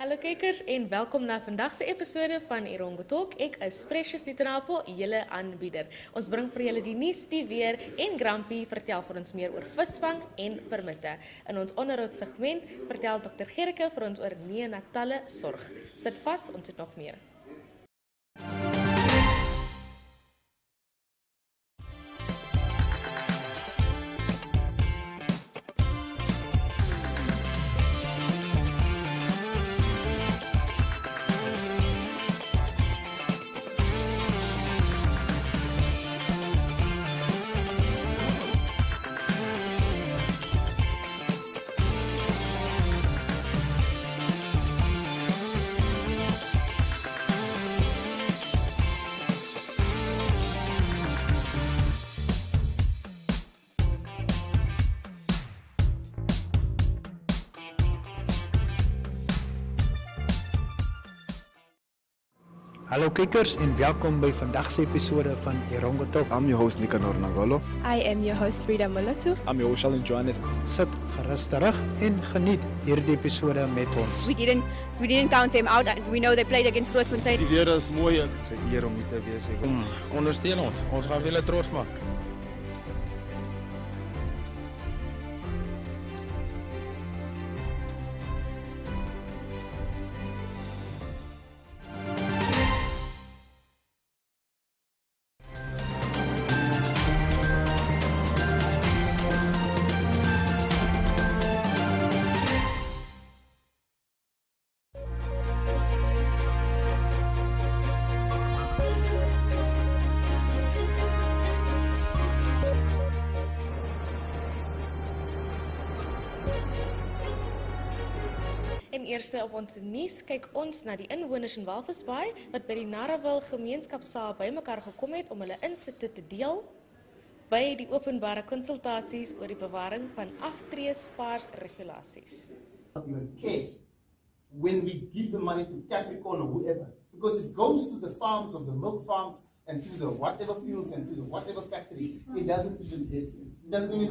Hallo kijkers en welkom na vandag se episode van Erongo Talk. Ek is Precious Nietenapel, julle aanbieder. Ons bring vir julle die nuus, die weer en Grampie vertel vir ons meer oor visvang en permitte. In ons onderhoudsegment vertel Dr. Gericke vir ons oor neonatale sorg. Sit vas, ons het nog meer. Hallo kijkers en welkom bij vandagse episode van Erongo Talk. I'm your host Nicanor Nagolo. I am your host Frida Molatu. I'm your host Alan Johannes. Sit gerus terug en geniet hierdie episode met ons. We didn't count them out. We know they played against Grootfontein. Die weer is mooi. Dit is 'n eer om hier te wees. Ondersteun ons. Ons gaan julle trots maak. En eerste op ons nuus kyk ons na die inwoners in Walvisbaai wat by die Narrewil gemeenskapsaal bymekaar gekom het om hulle insigte te deel by die openbare konsultasies oor die bewaring van aftreespaars-regulasies. Care when we give the money to Capricorn or whoever, because it goes to the farms of the milk farms and to the whatever fields and to the whatever factories. It doesn't even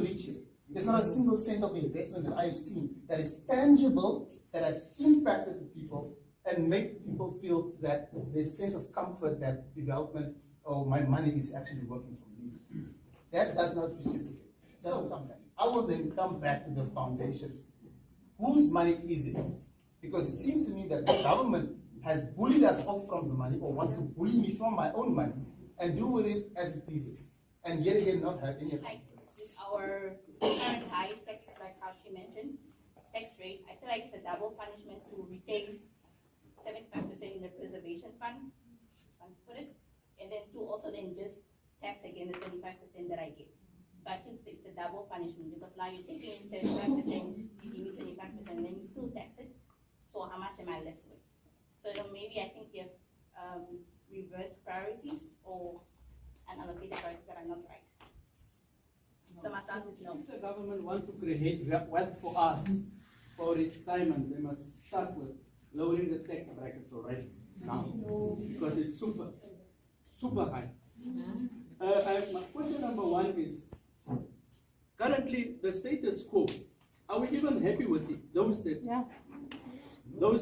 reach here. There's not a single cent of investment that I've seen that is tangible, that has impacted the people and make people feel that there's a sense of comfort that development or my money is actually working for me. That does not reciprocate. It doesn't come back. I will then come back to the foundation. Whose money is it? Because it seems to me that the government has bullied us off from the money or wants to bully me from my own money and do with it as it pleases. And yet again not have any like with our current high tax, like how she mentioned, tax rate, I feel like it's a double punishment to retain 75% in the preservation fund, put it, and then to also then just tax again the 25% that I get. So I feel it's a double punishment because now you're taking in 75%, you give me 25%, then you still tax it. So how much am I left with? So maybe I think you have reverse priorities or unallocated priorities that are not right. So my stance is no. If the government wants to create wealth for us, for retirement, they must start with lowering the tax brackets already now, because it's super high. My question number one is, currently the status quo, are we even happy with it? Those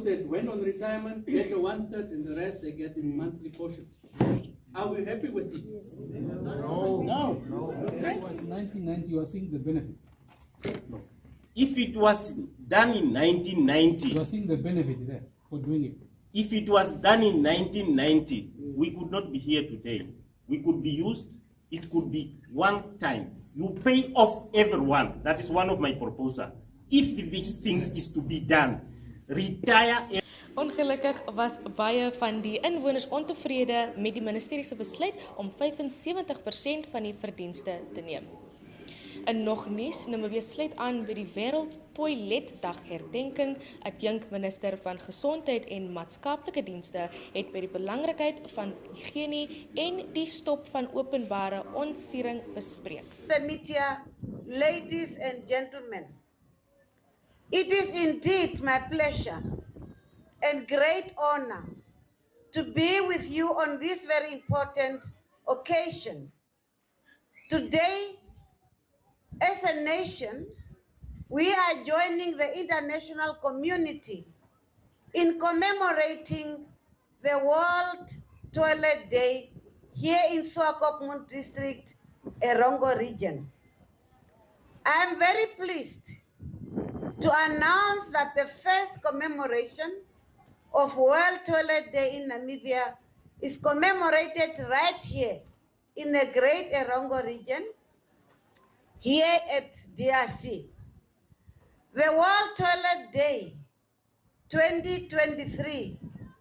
that went on retirement get a 1/3 and the rest they get in monthly portions. Are we happy with it? Yes. No. It was 1990, you are seeing the benefit. No. If it was done in 1990, you are seeing the benefit there for doing it. If it was done in 1990, we could not be here today. We could be used, it could be one time. You pay off everyone. That is one of my proposals. If these things is to be done, retire. Ongelukkig was baie van die inwoners ontevrede met die ministerie se besluit om 75% van die verdienste te neem. In nog nuus, Namibië sluit aan by die Wêreld Toiletdag herdenking. Adjunk minister van Gesondheid en Maatskaplike Dienste het by die belangrikheid van higiënie en die stop van openbare ontsiering bespreek. Media, ladies and gentlemen, it is indeed my pleasure and great honor to be with you on this very important occasion. Today, as a nation, we are joining the international community in commemorating the World Toilet Day here in Swakopmund District, Erongo region. I am very pleased to announce that the first commemoration of World Toilet Day in Namibia is commemorated right here in the Great Erongo region, here at DRC. The World Toilet Day 2023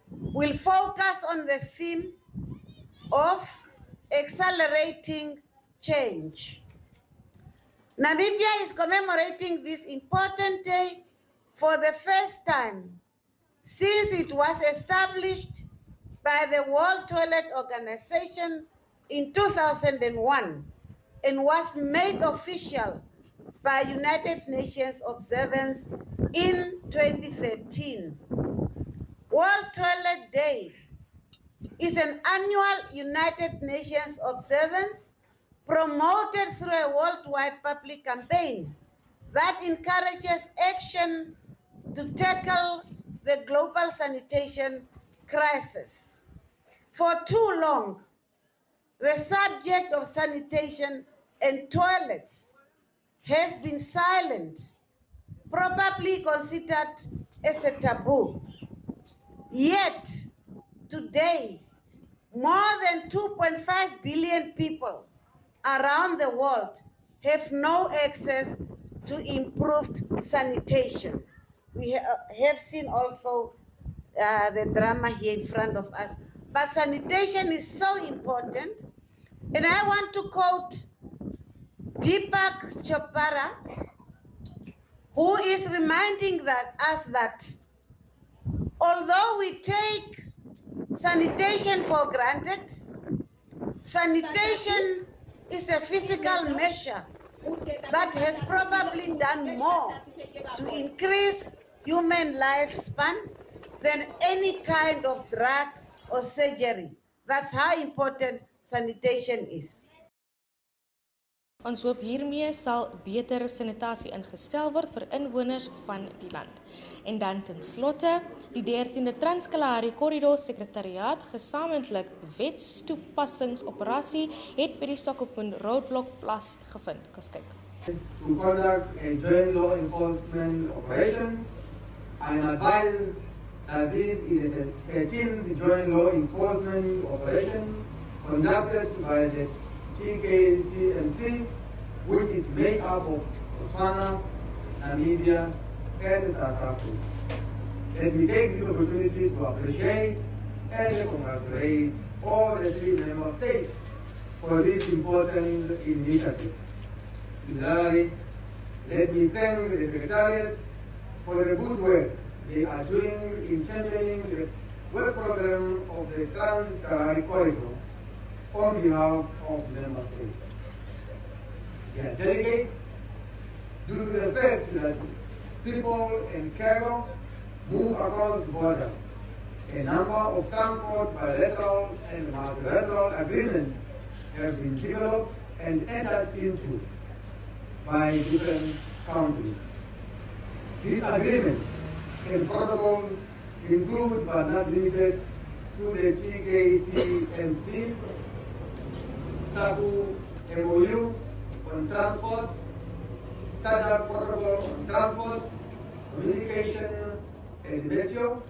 will focus on the theme of accelerating change. Namibia is commemorating this important day for the first time since it was established by the World Toilet Organization in 2001 and was made official by United Nations observance in 2013. World Toilet Day is an annual United Nations observance promoted through a worldwide public campaign that encourages action to tackle the global sanitation crisis. For too long, the subject of sanitation and toilets has been silent, probably considered as a taboo. Yet, today, more than 2.5 billion people around the world have no access to improved sanitation. We have seen also the drama here in front of us. But sanitation is so important. And I want to quote Deepak Chopra, who is reminding us that although we take sanitation for granted, sanitation is a physical measure that has probably done more to increase human lifespan than any kind of drug or surgery. That's how important sanitation is. Ons hoop hiermee sal beter sanitasie ingestel word vir inwoners van die land. En dan ten slotte, die 13de Trans-Kalahari Korridor Sekretariaat gesamentlik wetstoepassingsoperasie het by die Swakopmund Roadblock plaasgevind. Kom kyk. To conduct a joint law enforcement operations, I am advised that this is the 13th joint law enforcement operation conducted by the TKCMC, which is made up of Botswana, Namibia, and South Africa. Let me take this opportunity to appreciate and congratulate all the 3 member states for this important initiative. Similarly, let me thank the Secretariat for the good work they are doing in championing the work program of the Trans-Kalahari Corridor on behalf of member states. Dear delegates, due to the fact that people and cargo move across borders, a number of transport bilateral and multilateral agreements have been developed and entered into by different countries. These agreements and protocols include but not limited to the TKCMC, SAPU MOU on transport, SADC protocol on transport, communication and meteo,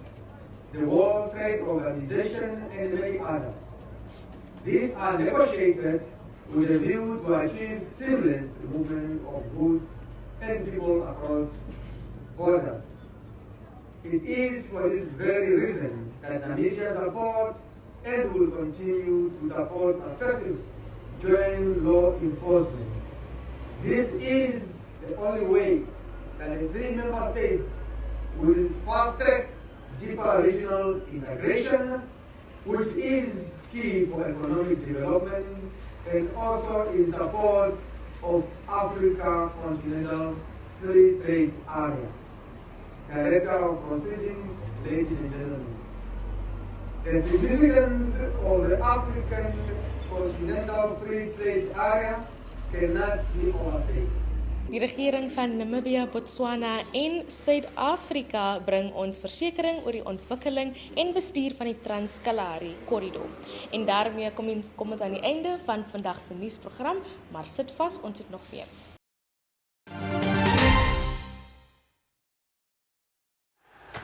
the World Trade Organization, and many others. These are negotiated with a view to achieve seamless movement of goods and people across borders. It is for this very reason that Namibia supports and will continue to support successive joint law enforcement. This is the only way that the 3 member states will fast-track deeper regional integration, which is key for economic development and also in support of Africa Continental Free Trade Area. Director of Proceedings, ladies and gentlemen, the significance of the African Continental Free Trade Area cannot be overstated. Die regering van Namibië, Botswana en Suid-Afrika bring ons versekering oor die ontwikkeling en bestuur van die Trans-Kalahari korridor. En daarmee kom ons aan die einde van vandag se nuusprogram, maar sit vas, ons het nog meer.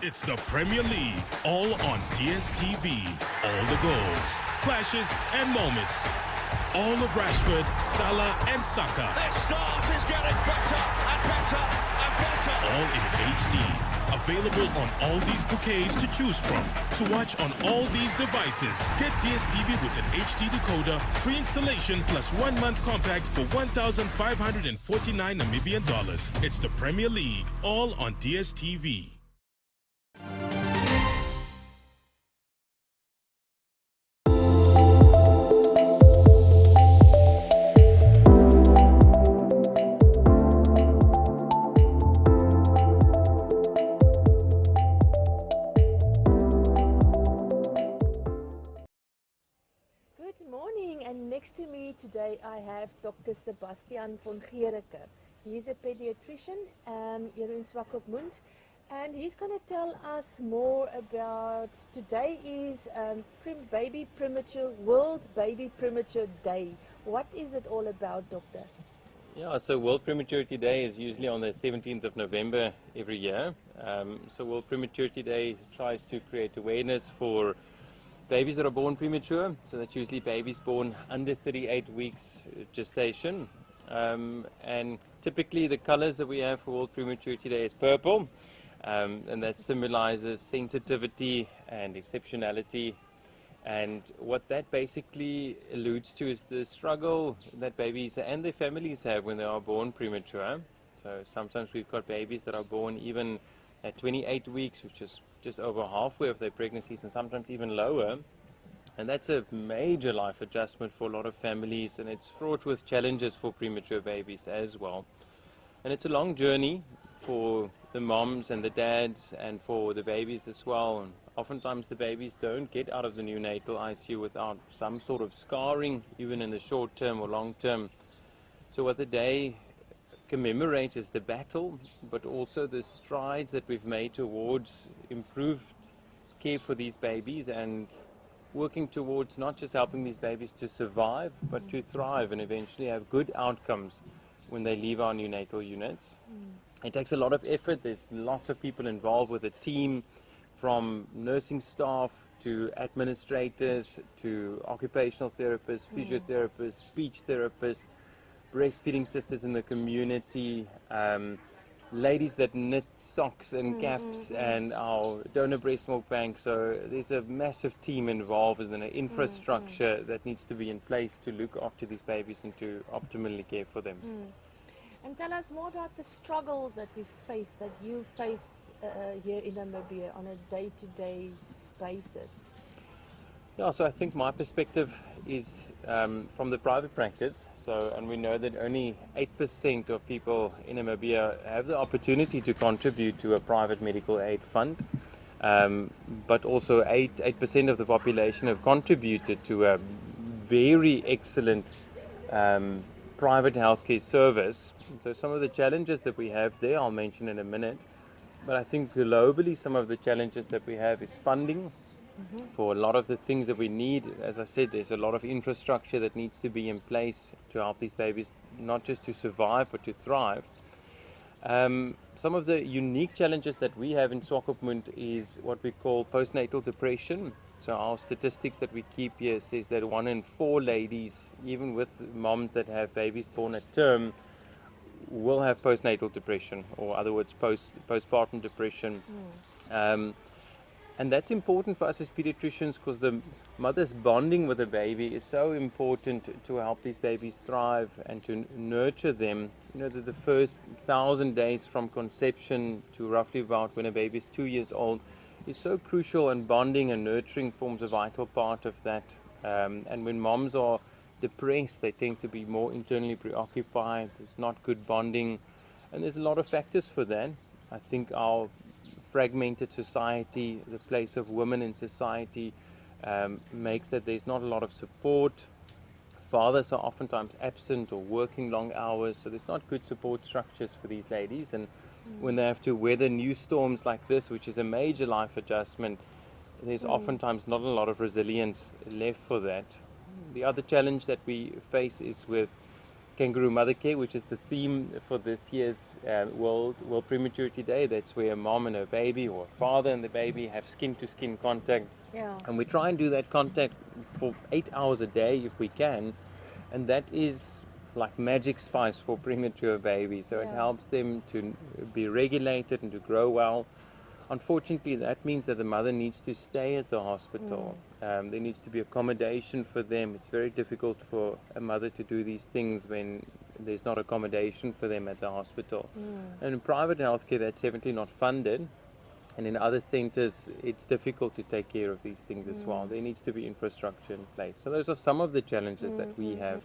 It's the Premier League, all on DSTV. All the goals, clashes and moments. All of Rashford, Salah and Saka. Their start is getting better and better and better. All in HD. Available on all these bouquets to choose from. To watch on all these devices. Get DSTV with an HD decoder, free installation plus 1 month compact for 1,549 Namibian dollars. It's the Premier League, all on DSTV. Next to me today I have Dr. Sebastian Gericke. He's a pediatrician here in Swakopmund, and he's going to tell us more about, today is World Baby Premature Day. What is it all about, Doctor? Yeah, so World Prematurity Day is usually on the 17th of November every year. So World Prematurity Day tries to create awareness for babies that are born premature, so that's usually babies born under 38 weeks gestation. And typically the colors that we have for World Prematurity Day is purple, and that symbolizes sensitivity and exceptionality. And what that basically alludes to is the struggle that babies and their families have when they are born premature. So sometimes we've got babies that are born even at 28 weeks, which is just over halfway of their pregnancies, and sometimes even lower. And that's a major life adjustment for a lot of families, and it's fraught with challenges for premature babies as well. And it's a long journey for the moms and the dads and for the babies as well. And oftentimes the babies don't get out of the neonatal ICU without some sort of scarring, even in the short term or long term. So what the day commemorates is the battle, but also the strides that we've made towards improved care for these babies and working towards not just helping these babies to survive, but to thrive and eventually have good outcomes when they leave our neonatal units. It takes a lot of effort. There's lots of people involved with a team, from nursing staff to administrators to occupational therapists, physiotherapists, speech therapists, breastfeeding sisters in the community, ladies that knit socks and caps, and our donor breast milk bank. So there's a massive team involved and an infrastructure that needs to be in place to look after these babies and to optimally care for them. And tell us more about the struggles that we face, that you face here in Namibia on a day-to-day basis. Yeah, so I think my perspective is from the private practice. So, and we know that only 8% of people in Namibia have the opportunity to contribute to a private medical aid fund, but also 8% of the population have contributed to a very excellent private healthcare service. So some of the challenges that we have there, I'll mention in a minute. But I think globally, some of the challenges that we have is funding. For a lot of the things that we need. As I said, there's a lot of infrastructure that needs to be in place to help these babies not just to survive but to thrive. Some of the unique challenges that we have in Swakopmund is what we call postnatal depression. So our statistics that we keep here says that 1 in 4 ladies, even with moms that have babies born at term, will have postnatal depression, or in other words postpartum depression. And that's important for us as pediatricians because the mother's bonding with the baby is so important to help these babies thrive and to nurture them. You know, the first 1,000 days from conception to roughly about when a baby is 2 years old is so crucial, and bonding and nurturing forms a vital part of that. And when moms are depressed, they tend to be more internally preoccupied. There's not good bonding, and there's a lot of factors for that. I think our fragmented society, the place of women in society, makes that there's not a lot of support fathers are oftentimes absent or working long hours, so there's not good support structures for these ladies. And when they have to weather new storms like this, which is a major life adjustment, there's oftentimes not a lot of resilience left for that. The other challenge that we face is with kangaroo mother care, which is the theme for this year's World Prematurity Day. That's where a mom and her baby, or a father and the baby, have skin-to-skin contact. Yeah. And we try and do that contact for 8 hours a day if we can. And that is like magic spice for premature babies. So it helps them to be regulated and to grow well. Unfortunately, that means that the mother needs to stay at the hospital. There needs to be accommodation for them. It's very difficult for a mother to do these things when there's not accommodation for them at the hospital. And in private healthcare, that's definitely not funded. And in other centers, it's difficult to take care of these things as well. There needs to be infrastructure in place. So those are some of the challenges that we have.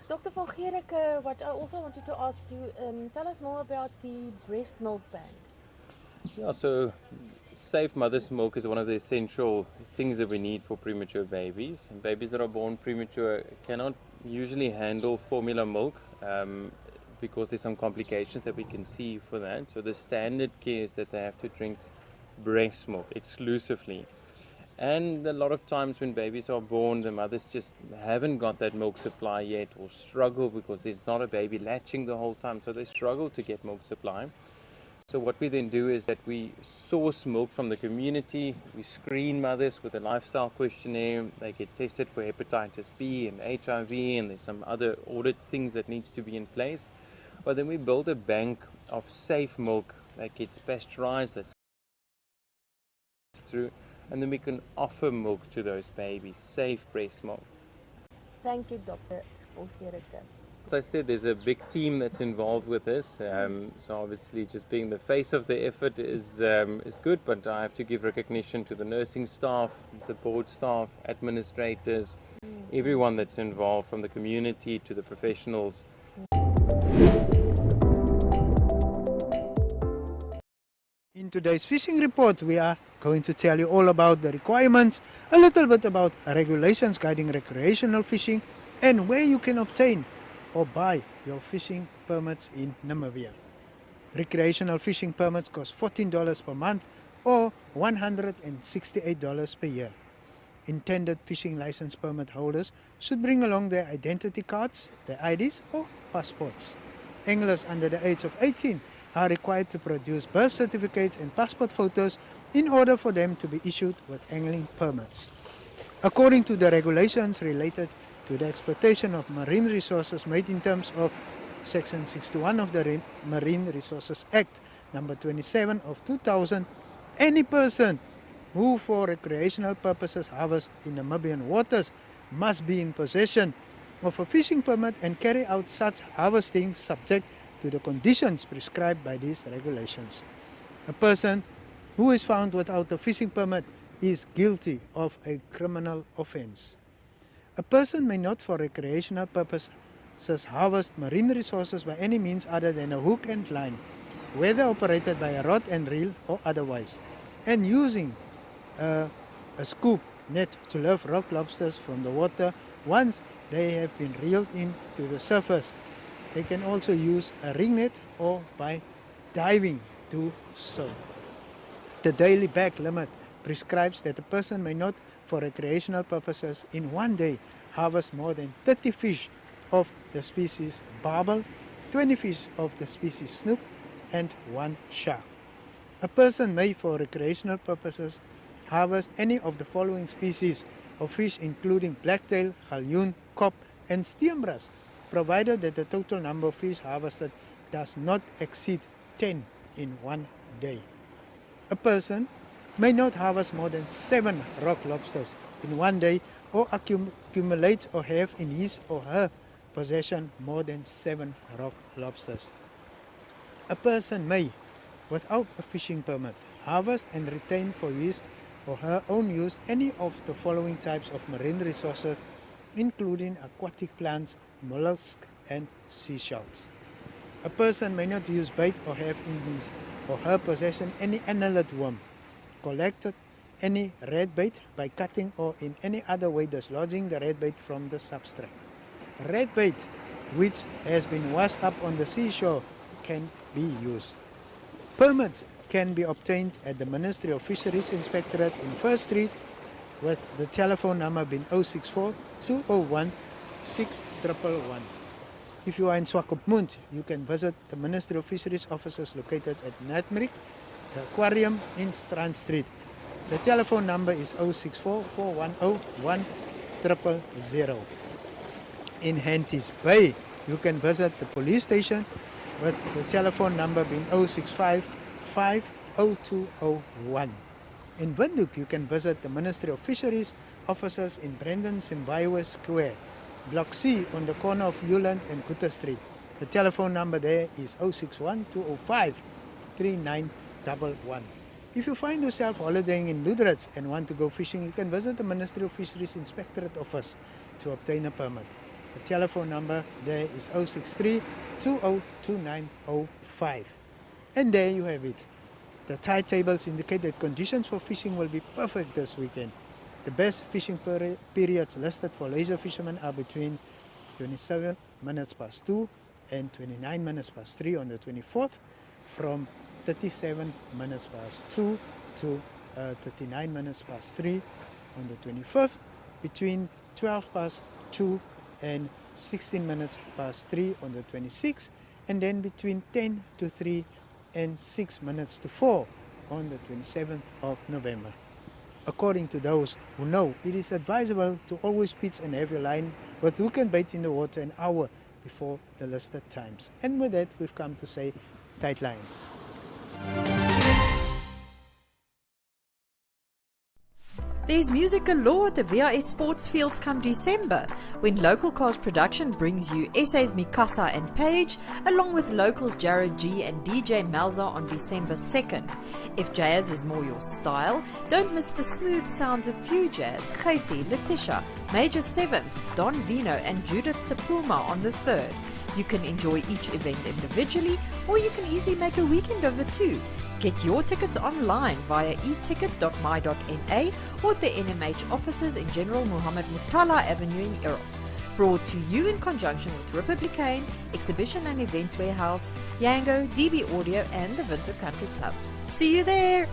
Dr. Van Gericke, what I also wanted to ask you, tell us more about the breast milk bank. Yeah, so safe mother's milk is one of the essential things that we need for premature babies. And babies that are born premature cannot usually handle formula milk because there's some complications that we can see for that. So the standard care is that they have to drink breast milk exclusively. And a lot of times when babies are born, the mothers just haven't got that milk supply yet, or struggle because there's not a baby latching the whole time, so they struggle to get milk supply. So what we then do is that we source milk from the community. We screen mothers with a lifestyle questionnaire. They get tested for hepatitis B and HIV, and there's some other audit things that needs to be in place. But then we build a bank of safe milk that gets pasteurized, that's through, and then we can offer milk to those babies, safe breast milk. Thank you, Dr. Van Gericke. As I said, there's a big team that's involved with this. So obviously just being the face of the effort is good, but I have to give recognition to the nursing staff, support staff, administrators, everyone that's involved, from the community to the professionals. In today's fishing report, we are going to tell you all about the requirements, a little bit about regulations guiding recreational fishing, and where you can obtain or buy your fishing permits in Namibia. Recreational fishing permits cost $14 per month or $168 per year. Intended fishing license permit holders should bring along their identity cards, their IDs or passports. Anglers under the age of 18 are required to produce birth certificates and passport photos in order for them to be issued with angling permits. According to the regulations related to the exploitation of marine resources made in terms of Section 61 of the Marine Resources Act, number 27 of 2000, any person who for recreational purposes harvests in Namibian waters must be in possession of a fishing permit and carry out such harvesting subject to the conditions prescribed by these regulations. A person who is found without a fishing permit is guilty of a criminal offense. A person may not for recreational purposes harvest marine resources by any means other than a hook and line, whether operated by a rod and reel or otherwise, and using a scoop net to lift rock lobsters from the water once they have been reeled in to the surface. They can also use a ring net or by diving do so. The daily bag limit prescribes that a person may not, for recreational purposes, in one day harvest more than 30 fish of the species barbel, 20 fish of the species snook, and 1 shark. A person may, for recreational purposes, harvest any of the following species of fish, including blacktail, galjoen, kop, and steenbras, provided that the total number of fish harvested does not exceed 10 in one day. A person may not harvest more than 7 rock lobsters in one day, or accumulate or have in his or her possession more than 7 rock lobsters. A person may, without a fishing permit, harvest and retain for his or her own use any of the following types of marine resources, including aquatic plants, mollusks, and seashells. A person may not use bait or have in his or her possession any annelid worm, collected any red bait by cutting or in any other way dislodging the red bait from the substrate. Red bait, which has been washed up on the seashore, can be used. Permits can be obtained at the Ministry of Fisheries Inspectorate in First Street with the telephone number being 064 201 6111. If you are in Swakopmund, you can visit the Ministry of Fisheries offices located at Natmerik, the aquarium in Strand Street. The telephone number is 064 410 1000. In Henties Bay, you can visit the police station with the telephone number being 065 50201. In Windhoek, you can visit the Ministry of Fisheries offices in Brendan Simbawe Square, Block C on the corner of Uland and Kuta Street. The telephone number there is 061 205 3911. If you find yourself holidaying in Luderitz and want to go fishing, you can visit the Ministry of Fisheries Inspectorate office to obtain a permit. The telephone number there is 063 202905. And there you have it. The tide tables indicate that conditions for fishing will be perfect this weekend. The best fishing periods listed for laser fishermen are between 27 minutes past 2 and 29 minutes past 3 on the 24th, from 37 minutes past 2 to 39 minutes past 3 on the 25th, between 12 past 2 and 16 minutes past 3 on the 26th, and then between 10 to 3 and 6 minutes to 4 on the 27th of November. According to those who know, it is advisable to always pitch and have your line with hook and bait in the water an hour before the listed times. And with that, we've come to say tight lines. There's music galore at the VRS Sports Fields come December, when Local Cars Production brings you SA's Mikasa and Paige, along with locals Jared G and DJ Malza on December 2nd. If jazz is more your style, don't miss the smooth sounds of Few Jazz, Casey, Letitia, Major Sevenths, Don Vino and Judith Sepulma on the 3rd. You can enjoy each event individually, or you can easily make a weekend of the two. Get your tickets online via eticket.my.na or at the NMH offices in General Muhammad Mutala Avenue in Eros. Brought to you in conjunction with Republican, Exhibition and Events Warehouse, Yango, DB Audio and the Winter Country Club. See you there!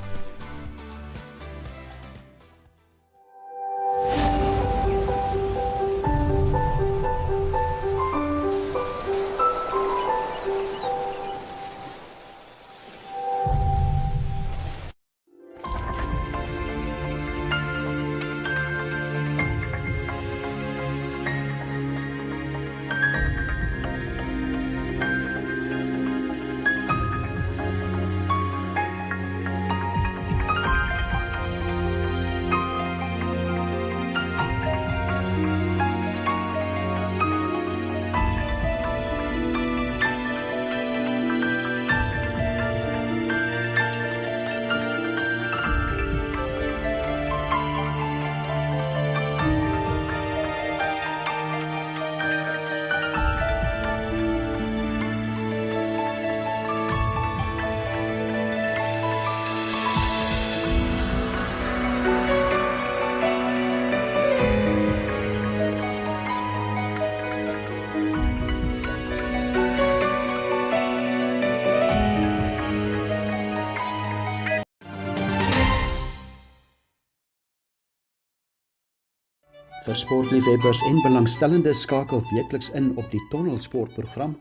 Vir sportliefhebbers en belangstellendes skakel weekliks in op die Tonnelsportprogram,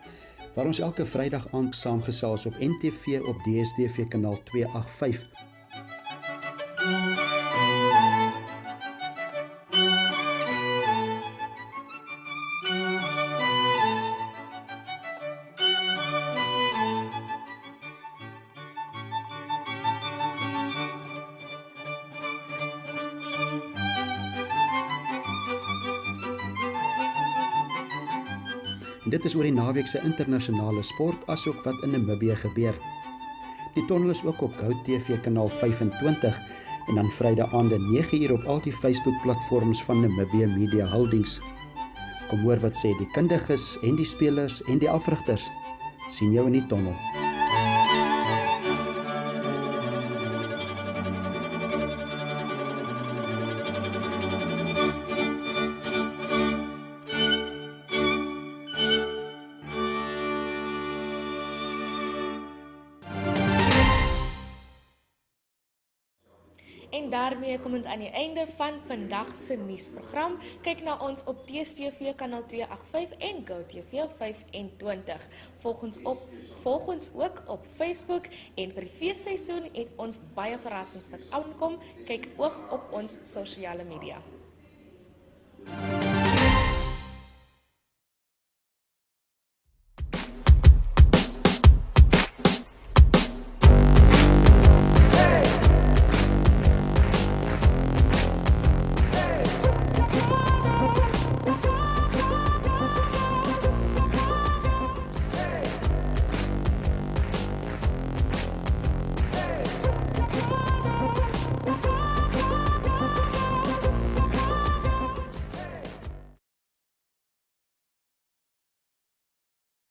waar ons elke Vrydag aand saamgesels op NTV op DStv kanaal 285. En dit is oor die naweek se internasionale sport asook wat in Namibië gebeur. Die tonnel is ook op Go TV kanaal 25 en dan Vrydag aande 9uur op al die Facebook-platforms van Namibië Media Holdings. Kom hoor wat sê die kundiges en die spelers en die afrigters. Sien jou in die tonnel. En daarmee kom ons aan die einde van vandag se nuusprogram. Kyk na ons op DStv kanaal 285 en GoTV 25. Volg ons ook op Facebook en vir die feesseisoen het ons baie verrassings wat aankom. Kyk ook op ons sosiale media.